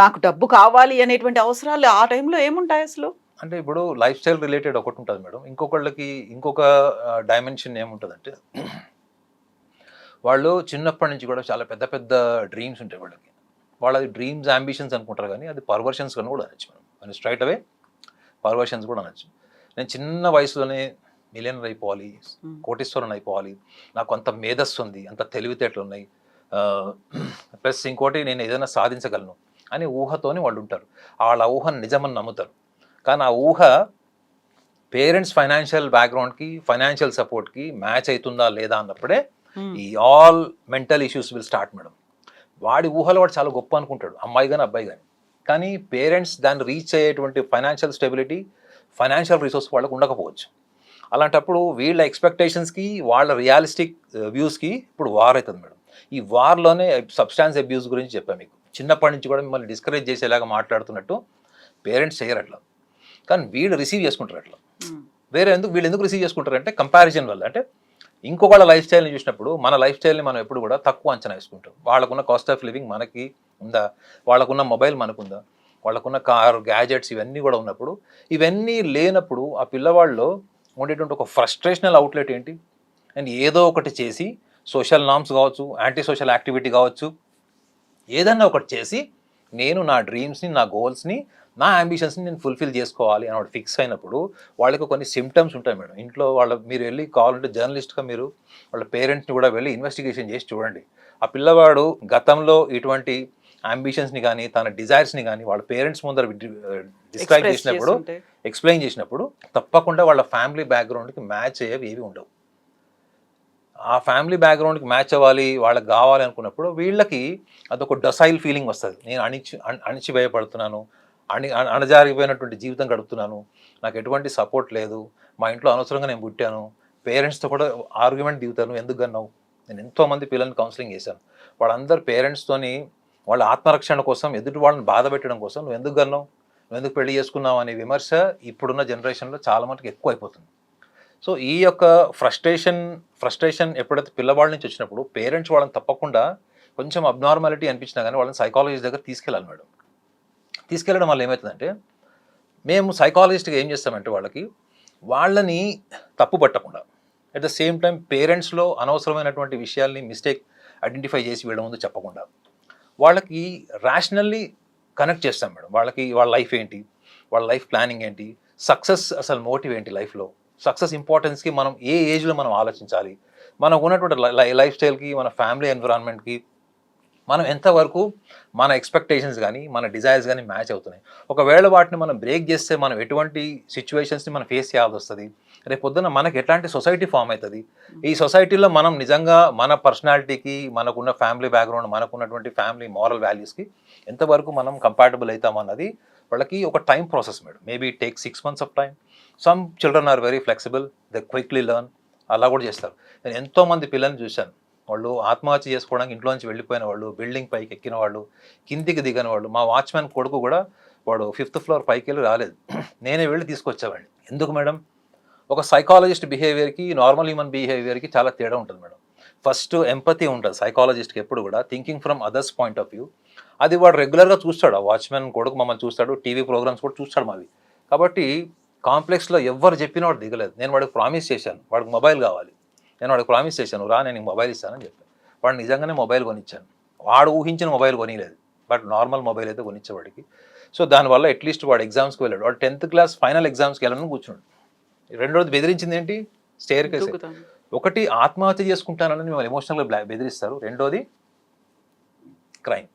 [SPEAKER 2] నాకు డబ్బు కావాలి అనేటువంటి అవసరాలు ఆ టైంలో ఏముంటాయి అసలు.
[SPEAKER 3] అంటే ఇప్పుడు లైఫ్ స్టైల్ రిలేటెడ్ ఒకటి ఉంటుంది మేడం, ఇంకొకళ్ళకి ఇంకొక డైమెన్షన్ ఏముంటుందంటే వాళ్ళు చిన్నప్పటి నుంచి కూడా చాలా పెద్ద పెద్ద డ్రీమ్స్ ఉంటాయి వాళ్ళకి. వాళ్ళది డ్రీమ్స్ అంబిషన్స్ అనుకుంటారు, కానీ అది పర్వర్షన్స్ కన్నా కూడా అనొచ్చు మనం స్ట్రైట్ అవే పర్వర్షన్స్ కూడా అనొచ్చు. నేను చిన్న వయసులోనే మిలియనర్ అయిపోవాలి, కోటీశ్వరుని అయిపోవాలి, నాకు అంత మేధస్సు ఉంది, అంత తెలివితేటలు ఉన్నాయి, ప్లస్ ఇంకోటి నేను ఏదైనా సాధించగలను అని ఊహతోనే వాళ్ళు ఉంటారు. వాళ్ళ ఊహను నిజమని నమ్ముతారు. కానీ ఆ ఊహ పేరెంట్స్ ఫైనాన్షియల్ బ్యాక్గ్రౌండ్కి, ఫైనాన్షియల్ సపోర్ట్కి మ్యాచ్ అవుతుందా లేదా అన్నప్పుడే ఈ all mental issues will start madam. వాడి ఊహలో వాడు చాలా గొప్ప అనుకుంటాడు, అమ్మాయి కానీ అబ్బాయి కానీ. కానీ పేరెంట్స్ దాన్ని రీచ్ అయ్యేటువంటి ఫైనాన్షియల్ స్టెబిలిటీ, ఫైనాన్షియల్ రిసోర్స్ వాళ్ళకు ఉండకపోవచ్చు. అలాంటప్పుడు వీళ్ళ ఎక్స్పెక్టేషన్స్కి, వాళ్ళ రియలిస్టిక్ వ్యూస్కి ఇప్పుడు వార్ అవుతుంది మేడం. ఈ వార్లోనే సబ్స్టాన్స్ అబ్యూస్ గురించి చెప్పాను మీకు. చిన్నప్పటి నుంచి కూడా మిమ్మల్ని డిస్కరేజ్ చేసేలాగా మాట్లాడుతున్నట్టు పేరెంట్స్ చేయరు అట్లా, కానీ వీళ్ళు రిసీవ్ చేసుకుంటారు అట్లా. వీళ్ళు ఎందుకు రిసీవ్ చేసుకుంటారు అంటే కంపారిజన్ వల్ల. అంటే ఇంకొకళ్ళ లైఫ్ స్టైల్ని చూసినప్పుడు మన లైఫ్ స్టైల్ని మనం ఎప్పుడు కూడా తక్కువ అంచనా వేసుకుంటాం. వాళ్ళకున్న కాస్ట్ ఆఫ్ లివింగ్ మనకి ఉందా, వాళ్ళకున్న మొబైల్ మనకుందా, వాళ్ళకున్న కార్, గ్యాజెట్స్ ఇవన్నీ కూడా ఉన్నప్పుడు, ఇవన్నీ లేనప్పుడు ఆ పిల్లవాళ్ళలో ఉండేటువంటి ఒక ఫ్రస్ట్రేషనల్ అవుట్లెట్ ఏంటి, అండ్ ఏదో ఒకటి చేసి సోషల్ నార్మ్స్ కావచ్చు, యాంటీ సోషల్ యాక్టివిటీ కావచ్చు, ఏదన్నా ఒకటి చేసి నేను నా డ్రీమ్స్ని, నా గోల్స్ని, నా అంబిషన్స్ని నేను ఫుల్ఫిల్ చేసుకోవాలి అని ఫిక్స్ అయినప్పుడు వాళ్ళకి కొన్ని సిమ్టమ్స్ ఉంటాయి మేడం. ఇంట్లో మీరు వెళ్ళి కావాలంటే జర్నలిస్ట్గా మీరు వాళ్ళ పేరెంట్స్ని కూడా వెళ్ళి ఇన్వెస్టిగేషన్ చేసి చూడండి. ఆ పిల్లవాడు గతంలో ఇటువంటి అంబిషన్స్ని కానీ తన డిజైర్స్ని కానీ వాళ్ళ పేరెంట్స్ ముందర డిస్క్రైబ్ చేసినప్పుడు, ఎక్స్ప్లెయిన్ చేసినప్పుడు తప్పకుండా వాళ్ళ ఫ్యామిలీ బ్యాక్గ్రౌండ్కి మ్యాచ్ అయ్యేవి ఏవి ఉండవు. ఆ ఫ్యామిలీ బ్యాక్గ్రౌండ్కి మ్యాచ్ అవ్వాలి, వాళ్ళకి కావాలి అనుకున్నప్పుడు వీళ్ళకి అదొక డొసైల్ ఫీలింగ్ వస్తుంది. నేను అణిచివేయబడుతున్నాను, అణజారిపోయినటువంటి జీవితం గడుపుతున్నాను, నాకు ఎటువంటి సపోర్ట్ లేదు, మా ఇంట్లో అనవసరంగా నేను పుట్టాను, పేరెంట్స్తో కూడా ఆర్గ్యుమెంట్ దిగుతాను, ఎందుకు కన్నావు. నేను ఎంతోమంది పిల్లల్ని కౌన్సిలింగ్ చేశాను. వాళ్ళందరూ పేరెంట్స్తోని వాళ్ళ ఆత్మరక్షణ కోసం, ఎదుటి వాళ్ళని బాధ పెట్టడం కోసం, నువ్వు ఎందుకు కన్నావు, నువ్వు ఎందుకు పెళ్లి చేసుకున్నావు అనే విమర్శ ఇప్పుడున్న జనరేషన్లో చాలా మటుకు ఎక్కువ అయిపోతుంది. సో ఈ యొక్క ఫ్రస్ట్రేషన్ ఎప్పుడైతే పిల్లవాళ్ళ నుంచి వచ్చినప్పుడు పేరెంట్స్ వాళ్ళని తప్పకుండా కొంచెం అబ్నార్మాలిటీ అనిపించినా కానీ వాళ్ళని సైకాలజిస్ట్ దగ్గర తీసుకెళ్ళాలి మేడం. తీసుకెళ్ళడం వల్ల ఏమవుతుందంటే, మేము సైకాలజిస్ట్గా ఏం చేస్తామంటే వాళ్ళని తప్పు పట్టకుండా, అట్ ద సేమ్ టైం పేరెంట్స్లో అనవసరమైనటువంటి విషయాల్ని మిస్టేక్ ఐడెంటిఫై చేసి వీళ్ళ ముందు చెప్పకుండా వాళ్ళకి ర్యాషనల్లీ కనెక్ట్ చేస్తాం మేడం. వాళ్ళ లైఫ్ ఏంటి, వాళ్ళ లైఫ్ ప్లానింగ్ ఏంటి, సక్సెస్ అసలు మోటివ్ ఏంటి, లైఫ్లో సక్సెస్ ఇంపార్టెన్స్కి మనం ఏ ఏజ్లో మనం ఆలోచించాలి, మనకు ఉన్నటువంటి లైఫ్ స్టైల్కి, మన ఫ్యామిలీ ఎన్విరాన్మెంట్కి మనం ఎంతవరకు మన ఎక్స్పెక్టేషన్స్ కానీ మన డిజైర్స్ కానీ మ్యాచ్ అవుతున్నాయి. ఒకవేళ వాటిని మనం బ్రేక్ చేస్తే మనం ఎటువంటి సిచ్యువేషన్స్ని మనం ఫేస్ చేయాల్సి వస్తుంది, రేపు పొద్దున మనకి ఎట్లాంటి సొసైటీ ఫామ్ అవుతుంది, ఈ సొసైటీలో మనం నిజంగా మన పర్సనాలిటీకి, మనకున్న ఫ్యామిలీ బ్యాక్గ్రౌండ్, మనకున్నటువంటి ఫ్యామిలీ మారల్ వాల్యూస్కి ఎంతవరకు మనం కంపాటబుల్ అవుతామన్నది వాళ్ళకి ఒక time process madam. Maybe it take 6 months of time. Some children are very flexible, they quickly learn, అలా కూడా చేస్తారు. నేను ఎంతోమంది పిల్లల్ని చూశాను, వాళ్ళు ఆత్మహత్య చేసుకోవడానికి ఇంట్లోంచి వెళ్ళిపోయిన వాళ్ళు, బిల్డింగ్ పైకి ఎక్కిన వాళ్ళు, కిందికి దిగిన వాళ్ళు. మా వాచ్మెన్ కొడుకు కూడా వాడు 5th floor పైకి వెళ్ళి రాలేదు, నేనే వెళ్ళి తీసుకొచ్చేవాడిని. ఎందుకు మేడం, ఒక సైకాలజిస్ట్ బిహేవియర్కి నార్మల్ హ్యూమన్ బిహేవియర్కి చాలా తేడా ఉంటుంది మేడం. ఫస్ట్ ఎంపతి ఉంటుంది సైకాలజిస్ట్కి ఎప్పుడు కూడా, thinking from others point of view. అది వాడు రెగ్యులర్గా చూస్తాడు. ఆ వాచ్మెన్ కొడుకు మమ్మల్ని చూస్తాడు, టీవీ ప్రోగ్రామ్స్ కూడా చూస్తాడు మావి. కాబట్టి కాంప్లెక్స్లో ఎవరు చెప్పినా వాడు దిగలేదు. నేను వాడికి ప్రామిస్ చేశాను, వాడికి మొబైల్ కావాలి, నేను వాడికి ప్రామిస్ చేశాను, రా నేను మొబైల్ ఇస్తానని చెప్పాను. వాడు నిజంగానే మొబైల్ కొనిచ్చాను. వాడు ఊహించిన మొబైల్ కొనిలేదు, బట్ నార్మల్ మొబైల్ అయితే కొనిచ్చేవాడికి. సో దానివల్ల అట్లీస్ట్ వాడు ఎగ్జామ్స్కి వెళ్ళాడు. వాడు 10th class ఫైనల్ ఎగ్జామ్స్కి వెళ్ళాలని కూర్చున్నాడు. రెండోది బెదిరించింది ఏంటి, స్టేర్ కేసు. ఒకటి ఆత్మహత్య చేసుకుంటానని మిమ్మల్ని ఎమోషనల్గా బెదిరిస్తారు, రెండోది క్రైమ్.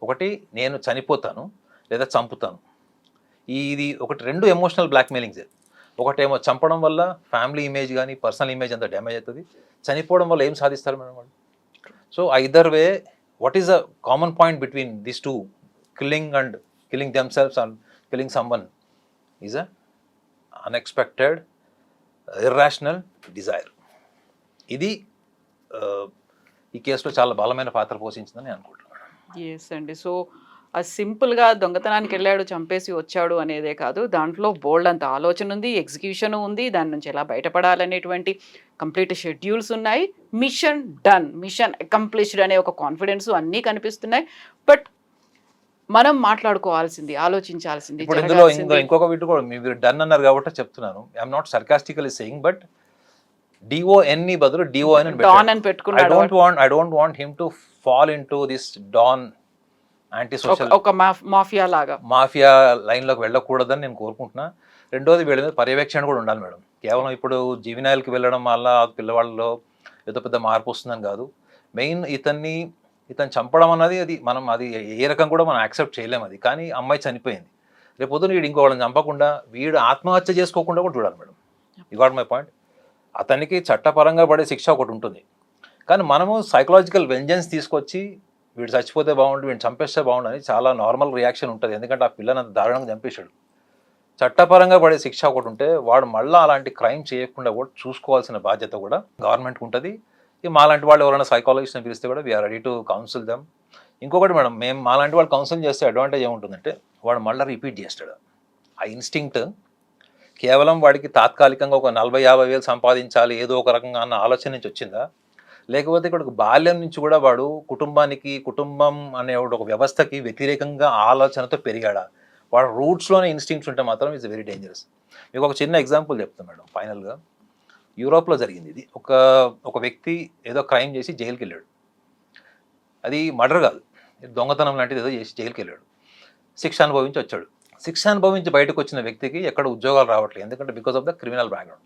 [SPEAKER 3] ఒకటి నేను చనిపోతాను లేదా చంపుతాను, ఇది ఒకటి, రెండు ఎమోషనల్ బ్లాక్మెయిలింగ్స్. ఒకటేమో చంపడం వల్ల ఫ్యామిలీ ఇమేజ్ కానీ పర్సనల్ ఇమేజ్ అంతా డ్యామేజ్ అవుతుంది, చనిపోవడం వల్ల ఏం సాధిస్తారు మేడం వాళ్ళు. So either way, what is the common point between these two, killing themselves and killing someone is a unexpected irrational desire. ఇది ఈ కేసులో చాలా బలమైన పాత్ర పోషించిందని అనుకుంటున్నాను.
[SPEAKER 2] ఎస్ అండి. సో అది సింపుల్గా దొంగతనానికి వెళ్ళాడు, చంపేసి వచ్చాడు అనేదే కాదు, దాంట్లో బోల్డ్ అంత ఆలోచన ఉంది, ఎగ్జిక్యూషన్ ఉంది, దాని నుంచి ఎలా బయటపడాలనేటువంటి కంప్లీట్ షెడ్యూల్స్ ఉన్నాయి, మిషన్ డన్, మిషన్ అకంప్లిష్డ్ అనే ఒక కాన్ఫిడెన్స్ అన్నీ కనిపిస్తున్నాయి. బట్ మనం మాట్లాడుకోవాల్సింది, ఆలోచించాల్సింది.
[SPEAKER 3] ఇప్పుడు ఇందులో ఇంకొక వీటి కూడా మీరు డన్ అన్నారు కాబట్టి చెప్తున్నాను, I'm not sarcastically saying, but DON బదులు DON
[SPEAKER 2] అని పెట్టుకున్నాడు.
[SPEAKER 3] I don't want him to fall into this Don anti social,
[SPEAKER 2] ఒక మాఫియా
[SPEAKER 3] లైన్లోకి వెళ్ళకూడదని నేను కోరుకుంటున్నా. రెండోది వీళ్ళ మీద పర్యవేక్షణ కూడా ఉండాలి మేడం. కేవలం ఇప్పుడు జీవినాయలకి వెళ్ళడం వల్ల పిల్లవాళ్ళలో ఏదో పెద్ద మార్పు వస్తుందని కాదు. మెయిన్ ఇతను చంపడం అన్నది అది ఏ రకం కూడా మనం యాక్సెప్ట్ చేయలేము. అది కానీ అమ్మాయి చనిపోయింది, రేపు పొద్దున వీడు ఇంకోళ్ళని చంపకుండా వీడు ఆత్మహత్య చేసుకోకుండా కూడా చూడాలి madam. You got my point. అతనికి చట్టపరంగా పడే శిక్ష ఒకటి ఉంటుంది, కానీ మనము సైకలాజికల్ వెంజెన్స్ తీసుకొచ్చి వీడు చచ్చిపోతే బాగుండు, వీడిని చంపేస్తే బాగుండు అని చాలా నార్మల్ రియాక్షన్ ఉంటుంది. ఎందుకంటే ఆ పిల్లని అంత దారుణంగా చంపేశాడు. చట్టపరంగా పడే శిక్ష ఒకటి ఉంటే వాడు మళ్ళీ అలాంటి క్రైమ్ చేయకుండా కూడా చూసుకోవాల్సిన బాధ్యత కూడా గవర్నమెంట్కి ఉంటుంది. మాలాంటి వాళ్ళు ఎవరైనా సైకాలజిస్ట్ని పిలిస్తే కూడా we are ready to counsel them. ఇంకొకటి మేడం, మేము మాలాంటి వాళ్ళు కౌన్సిల్ చేస్తే అడ్వాంటేజ్ ఏముంటుందంటే, వాడు మళ్ళీ రిపీట్ చేస్తాడు. ఆ ఇన్స్టింక్ట్ కేవలం వాడికి తాత్కాలికంగా ఒక 40-50 వేలు సంపాదించాలి ఏదో ఒక రకంగా అన్న ఆలోచన నుంచి వచ్చిందా, లేకపోతే ఇక్కడ బాల్యం నుంచి కూడా వాడు కుటుంబం అనే ఒక వ్యవస్థకి వ్యతిరేకంగా ఆలోచనతో పెరిగాడా, వాడు రూట్స్లోనే ఇన్స్టింక్ట్స్ ఉంటే మాత్రం ఇట్స్ వెరీ డేంజరస్. మీకు ఒక చిన్న ఎగ్జాంపుల్ చెప్తాను మేడం. ఫైనల్గా యూరోప్లో జరిగింది ఇది. ఒక వ్యక్తి ఏదో క్రైమ్ చేసి జైలుకి వెళ్ళాడు. అది మర్డర్ కాదు, దొంగతనం లాంటిది ఏదో చేసి జైలుకి వెళ్ళాడు. శిక్ష అనుభవించి వచ్చాడు. శిక్ష అనుభవించి బయటకు వచ్చిన వ్యక్తికి ఎక్కడ ఉద్యోగాలు రావట్లేదు, ఎందుకంటే because of the criminal background.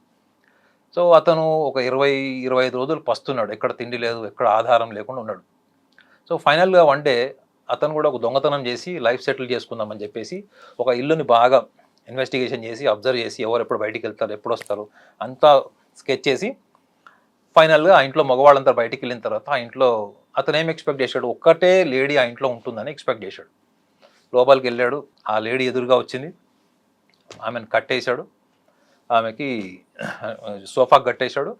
[SPEAKER 3] So అతను ఒక 20-25 రోజులు పస్తున్నాడు, ఎక్కడ తిండి లేదు, ఎక్కడ ఆధారం లేకుండా ఉన్నాడు. సో ఫైనల్గా వన్ డే అతను కూడా ఒక దొంగతనం చేసి లైఫ్ సెటిల్ చేసుకుందామని చెప్పేసి ఒక ఇల్లుని బాగా ఇన్వెస్టిగేషన్ చేసి అబ్జర్వ్ చేసి ఎవరు ఎప్పుడు బయటికి వెళ్తారు, ఎప్పుడు వస్తారు అంతా స్కెచ్ చేసి ఫైనల్గా ఆ ఇంట్లో మగవాళ్ళంతా బయటికి వెళ్ళిన తర్వాత ఆ ఇంట్లో అతను ఏం ఎక్స్పెక్ట్ చేశాడు, ఒక్కటే లేడీ ఆ ఇంట్లో ఉంటుందని ఎక్స్పెక్ట్ చేశాడు. లోపలికి వెళ్ళాడు, ఆ లేడీ ఎదురుగా వచ్చింది, ఆమెను కట్టేశాడు, ఆమెకి సోఫాకి కట్టేశాడు.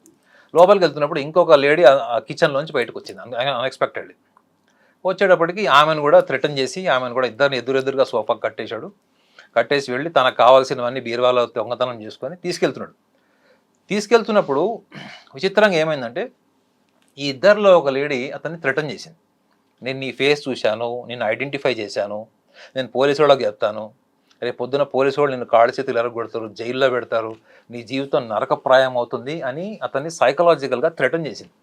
[SPEAKER 3] లోపలికి వెళ్తున్నప్పుడు ఇంకొక లేడీ ఆ కిచెన్లోంచి బయటకు వచ్చింది అన్ఎక్స్పెక్టెడ్లీ. వచ్చేటప్పటికి ఆమెను కూడా థ్రెటన్ చేసి ఆమెను కూడా ఇద్దరిని ఎదురెదురుగా సోఫాకి కట్టేసి వెళ్ళి తనకు కావాల్సినవన్నీ బీరువాలో దొంగతనం చేసుకొని తీసుకెళ్తున్నప్పుడు విచిత్రంగా ఏమైందంటే ఈ ఇద్దరిలో ఒక లేడీ అతన్ని థ్రెటన్ చేసింది. నేను నీ ఫేస్ చూశాను, నిన్ను ఐడెంటిఫై చేశాను, నేను పోలీసు వాళ్ళకి చెప్తాను, రేపు పొద్దున పోలీసు వాళ్ళు నిన్ను కాళ్ళు చేతులు ఎరగొడతారు, జైల్లో పెడతారు, నీ జీవితం నరకప్రాయం అవుతుంది అని అతన్ని సైకలాజికల్గా థ్రెటన్ చేసింది.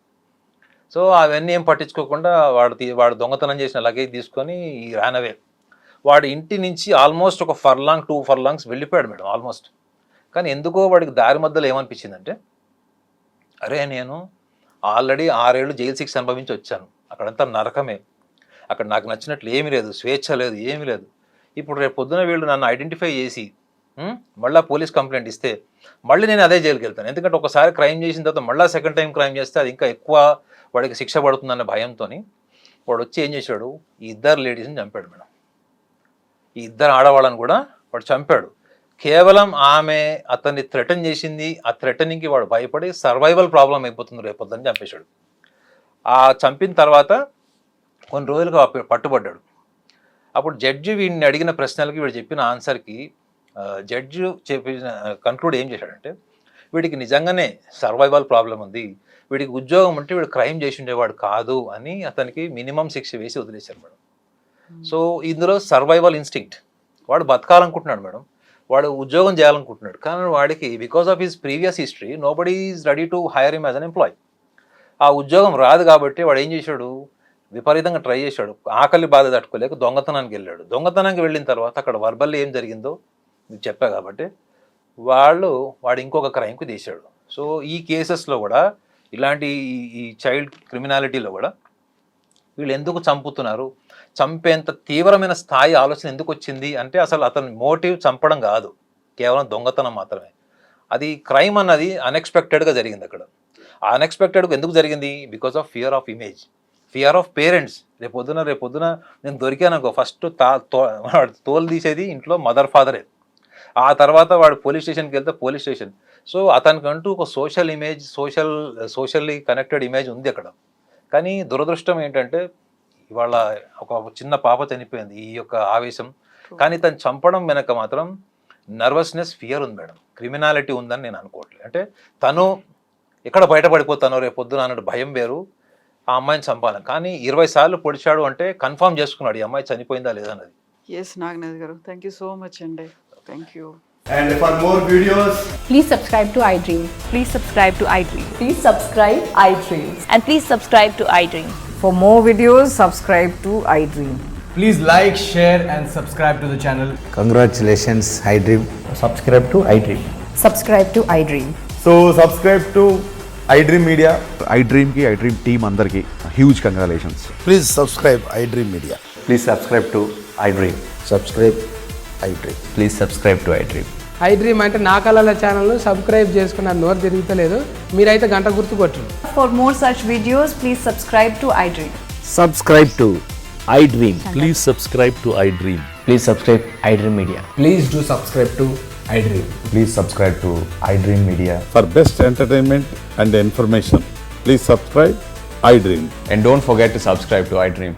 [SPEAKER 3] సో అవన్నీ ఏం పట్టించుకోకుండా వాడు దొంగతనం చేసిన లగేజ్ తీసుకొని రాన్ అవే. వాడి ఇంటి నుంచి ఆల్మోస్ట్ ఒక 2 ఫర్లాంగ్స్ వెళ్ళిపోయాడు మేడం ఆల్మోస్ట్. కానీ ఎందుకో వాడికి దారి మధ్యలో ఏమనిపించిందంటే, అరే నేను ఆల్రెడీ 6 ఏళ్ళు జైలు శిక్ష అనుభవించి వచ్చాను, అక్కడంతా నరకమే, అక్కడ నాకు నచ్చినట్లు ఏమీ లేదు, స్వేచ్ఛ లేదు, ఏమీ లేదు. ఇప్పుడు రేపు పొద్దున వీళ్ళు నన్ను ఐడెంటిఫై చేసి మళ్ళీ పోలీస్ కంప్లైంట్ ఇస్తే మళ్ళీ నేను అదే జైలుకి వెళ్తాను. ఎందుకంటే ఒకసారి క్రైమ్ చేసిన తర్వాత మళ్ళీ సెకండ్ టైం క్రైమ్ చేస్తే అది ఇంకా ఎక్కువ వాడికి శిక్ష పడుతుందన్న భయంతో వాడు వచ్చి ఏం చేశాడు, ఈ ఇద్దరు లేడీస్ని చంపాడు మేడం. ఈ ఇద్దరు ఆడవాళ్ళని కూడా వాడు చంపాడు. కేవలం ఆమె అతన్ని థ్రెటన్ చేసింది, ఆ థ్రెటనింగ్కి వాడు భయపడి సర్వైవల్ ప్రాబ్లం అయిపోతుంది రేపొద్దని చంపేశాడు. ఆ చంపిన తర్వాత కొన్ని రోజులుగా పట్టుబడ్డాడు. అప్పుడు జడ్జి వీడిని అడిగిన ప్రశ్నలకి వీడు చెప్పిన ఆన్సర్కి జడ్జి చెప్పిన కన్క్లూడ్ ఏం చేశాడంటే, వీడికి నిజంగానే సర్వైవల్ ప్రాబ్లం ఉంది, వీడికి ఉద్యోగం ఉంటే వీడు క్రైమ్ చేసి ఉండేవాడు కాదు అని అతనికి మినిమం శిక్ష వేసి వదిలేశారు మేడం. సో ఇందులో సర్వైవల్ ఇన్స్టింక్ట్, వాడు బతకాలనుకుంటున్నాడు మేడం, వాడు ఉద్యోగం చేయాలనుకుంటున్నాడు, కానీ వాడికి because of his previous history nobody is ready to hire him as an employ. ఆ ఉద్యోగం రాదు కాబట్టి వాడు ఏం చేశాడు, విపరీతంగా ట్రై చేశాడు, ఆకలి బాధ తట్టుకోలేక దొంగతనానికి వెళ్ళాడు. దొంగతనానికి వెళ్ళిన తర్వాత అక్కడ వర్బల్ ఏం జరిగిందో మీకు చెప్పా కాబట్టి వాడు ఇంకొక క్రైమ్కి తీశాడు. సో ఈ కేసెస్లో కూడా ఇలాంటి ఈ చైల్డ్ క్రిమినాలిటీలో కూడా వీళ్ళు ఎందుకు చంపుతున్నారు, చంపేంత తీవ్రమైన స్థాయి ఆలోచన ఎందుకు వచ్చింది అంటే అసలు అతని మోటివ్ చంపడం కాదు, కేవలం దొంగతనం మాత్రమే. అది క్రైమ్ అన్నది అన్ఎక్స్పెక్టెడ్గా జరిగింది అక్కడ. ఆ అన్ఎక్స్పెక్టెడ్గా ఎందుకు జరిగింది, because of fear of image, fear of parents. రేపొద్దున నేను దొరికాననుకో ఫస్ట్ వాడు తోలు తీసేది ఇంట్లో మదర్ ఫాదరే, ఆ తర్వాత వాడు పోలీస్ స్టేషన్కి వెళ్తే పోలీస్ స్టేషన్. సో అతనికంటూ ఒక social image, socially connected image ఉంది అక్కడ. కానీ దురదృష్టం ఏంటంటే ఇవాళ ఒక చిన్న పాప చనిపోయింది ఈ యొక్క ఆవేశం, కానీ తను చంపడం వెనక మాత్రం నర్వస్నెస్, ఫియర్ ఉంది మేడం, క్రిమినాలిటీ ఉందని నేను అనుకోవట్లేదు. అంటే తను ఎక్కడ బయటపడిపోతానో రేపొద్దున అన్నట్టు భయం వేరు, ఆ అమ్మాయిని చంపాలని. కానీ 20 సార్లు పొడిచాడు అంటే కన్ఫర్మ్ చేసుకున్నాడు ఈ అమ్మాయి చనిపోయిందా లేదా అన్నది.
[SPEAKER 2] ఎస్ నాగనాథ్ గారు, థ్యాంక్ యూ సో మచ్ అండి, thank you.
[SPEAKER 4] And for more videos,
[SPEAKER 5] Please subscribe to iDream.
[SPEAKER 6] Please subscribe to iDream.
[SPEAKER 1] Please subscribe iDreams.
[SPEAKER 6] And please subscribe to iDream.
[SPEAKER 7] For more videos, subscribe to iDream.
[SPEAKER 4] please like, share and subscribe to the channel.
[SPEAKER 8] Congratulations, iDream.
[SPEAKER 9] Subscribe to iDream.
[SPEAKER 5] Subscribe to iDream.
[SPEAKER 4] So subscribe to iDream Media.
[SPEAKER 10] iDream ki iDream team andarki huge congratulations.
[SPEAKER 8] Please subscribe iDream Media.
[SPEAKER 9] Please subscribe to iDream.
[SPEAKER 8] Subscribe iDream.
[SPEAKER 9] Please subscribe to iDream.
[SPEAKER 7] iDream అంటే నా కళల ఛానల్ను subscribe చేసుకున్న నోరు తిరుగుతలేదు, మీరైతే గంట గుర్తు కొట్టండి.
[SPEAKER 5] For more such videos, please subscribe to iDream.
[SPEAKER 9] Subscribe to iDream.
[SPEAKER 11] Please subscribe to iDream.
[SPEAKER 9] Please subscribe iDream Media.
[SPEAKER 4] Please do subscribe to iDream.
[SPEAKER 9] Please subscribe to iDream Media.
[SPEAKER 10] For best entertainment and information, please subscribe iDream.
[SPEAKER 9] And don't forget to subscribe to iDream.